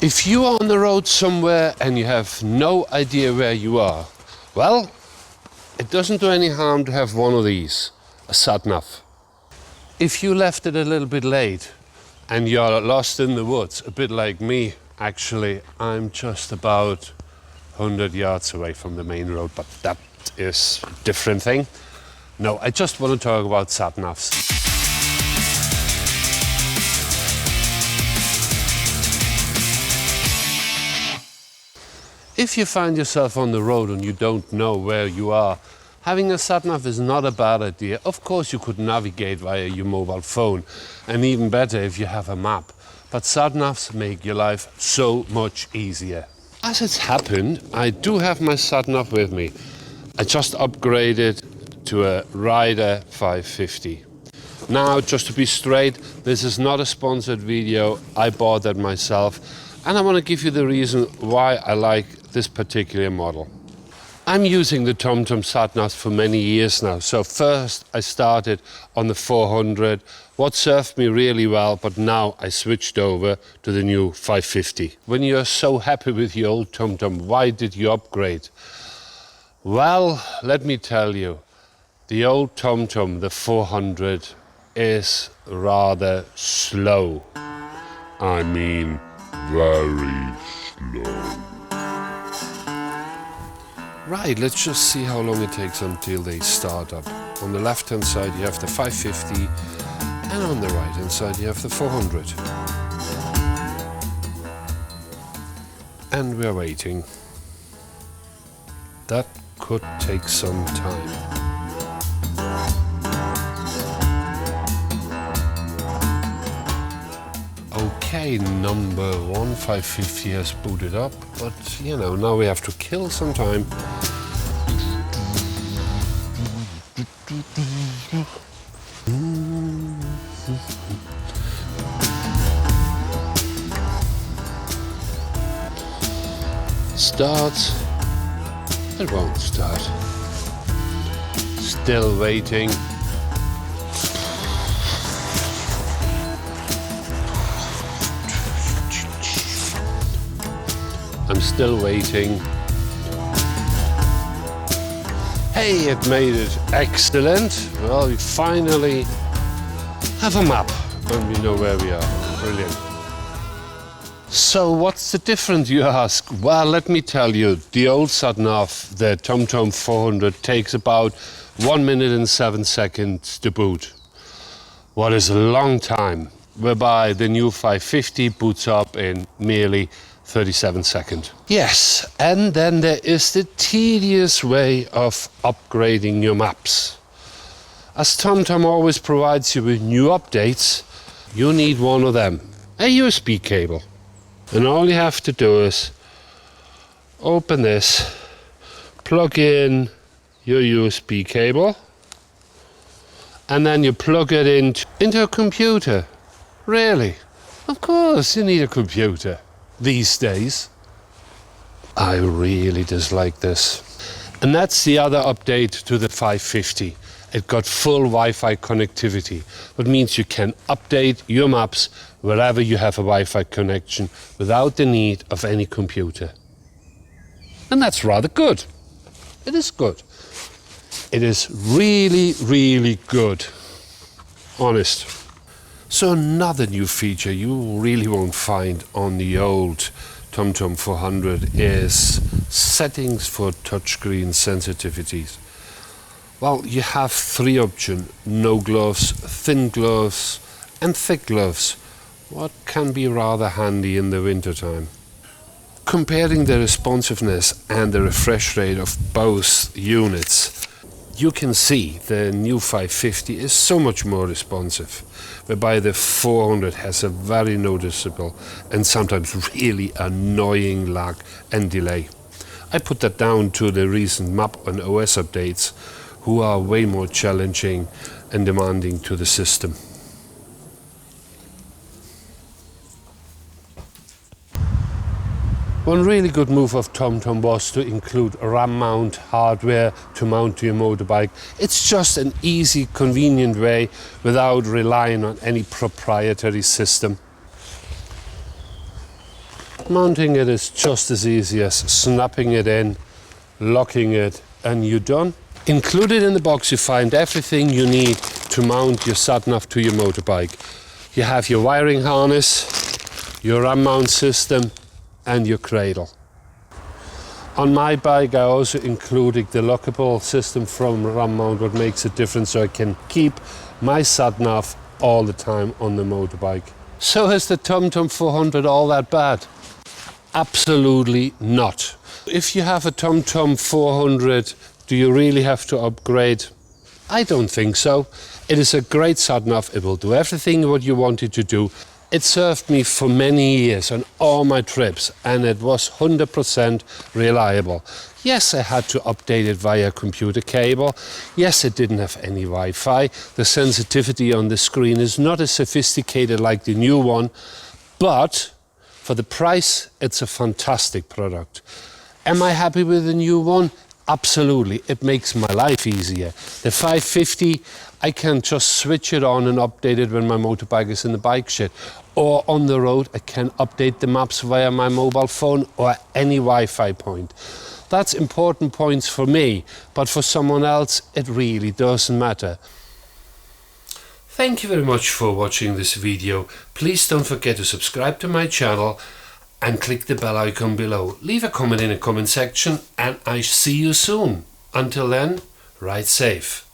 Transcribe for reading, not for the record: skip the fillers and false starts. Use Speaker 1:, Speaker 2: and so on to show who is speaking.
Speaker 1: If you are on the road somewhere and you have no idea where you are, well, it doesn't do any harm to have one of these, a sat-nav. If you left it a little bit late and you're lost in the woods, a bit like me, actually, I'm just about 100 yards away from the main road, but that is a different thing. No, I just want to talk about sat-navs. If you find yourself on the road and you don't know where you are, having a sat-nav is not a bad idea. Of course, you could navigate via your mobile phone, and even better if you have a map. But sat-navs make your life so much easier. As it's happened, I do have my sat-nav with me. I just upgraded to a Rider 550. Now, just to be straight, this is not a sponsored video. I bought that myself, and I want to give you the reason why I like this particular model. I'm using the TomTom sat-navs for many years now. So first I started on the 400, what served me really well, but now I switched over to the new 550. When you're so happy with your old TomTom, why did you upgrade? Well, let me tell you, the old TomTom, the 400, is rather slow. I mean, very slow. Right, let's just see how long it takes until they start up. On the left-hand side you have the 550, and on the right-hand side you have the 400. And we're waiting. That could take some time. Okay, number 1, 550 has booted up, but you know, now we have to kill some time. Starts. It won't start. Still waiting. I'm still waiting. Hey, it made it. Excellent. Well, we finally have a map and we know where we are. Brilliant. So what's the difference, you ask? Well, let me tell you, the old sat-nav, the TomTom 400, takes about 1 minute and 7 seconds to boot. What is a long time, whereby the new 550 boots up in merely 37 seconds. Yes, and then there is the tedious way of upgrading your maps. As TomTom always provides you with new updates, you need one of them, a USB cable. And all you have to do is open this, plug in your USB cable, and then you plug it into a computer. Really? Of course you need a computer. These days. I really dislike this. And that's the other update to the 550. It got full Wi-Fi connectivity, which means you can update your maps wherever you have a Wi-Fi connection without the need of any computer. And that's rather good. It is good. It is really, really good. Honest. So another new feature you really won't find on the old TomTom 400 is settings for touchscreen sensitivities. Well, you have 3 options: no gloves, thin gloves and thick gloves. What can be rather handy in the wintertime. Comparing the responsiveness and the refresh rate of both units, you can see the new 550 is so much more responsive, whereby the 400 has a very noticeable and sometimes really annoying lag and delay. I put that down to the recent map and OS updates, who are way more challenging and demanding to the system. One really good move of TomTom was to include RAM mount hardware to mount to your motorbike. It's just an easy, convenient way without relying on any proprietary system. Mounting it is just as easy as snapping it in, locking it, and you're done. Included in the box you find everything you need to mount your sat-nav to your motorbike. You have your wiring harness, your RAM mount system, and your cradle. On my bike I also included the lockable system from RAM mount, what makes a difference, so I can keep my sat-nav all the time on the motorbike. So is the TomTom 400 all that bad? Absolutely not. If you have a TomTom 400, do you really have to upgrade? I don't think so. It is a great sat-nav. It will do everything what you want it to do. It served me for many years on all my trips, and it was 100% reliable. Yes, I had to update it via computer cable. Yes, it didn't have any Wi-Fi. The sensitivity on the screen is not as sophisticated like the new one, but for the price, it's a fantastic product. Am I happy with the new one? Absolutely, it makes my life easier. The 550, I can just switch it on and update it when my motorbike is in the bike shed. Or on the road, I can update the maps via my mobile phone or any Wi-Fi point. That's important points for me, but for someone else, it really doesn't matter. Thank you very much for watching this video. Please don't forget to subscribe to my channel and click the bell icon below. Leave a comment in the comment section and I see you soon. Until then, ride safe.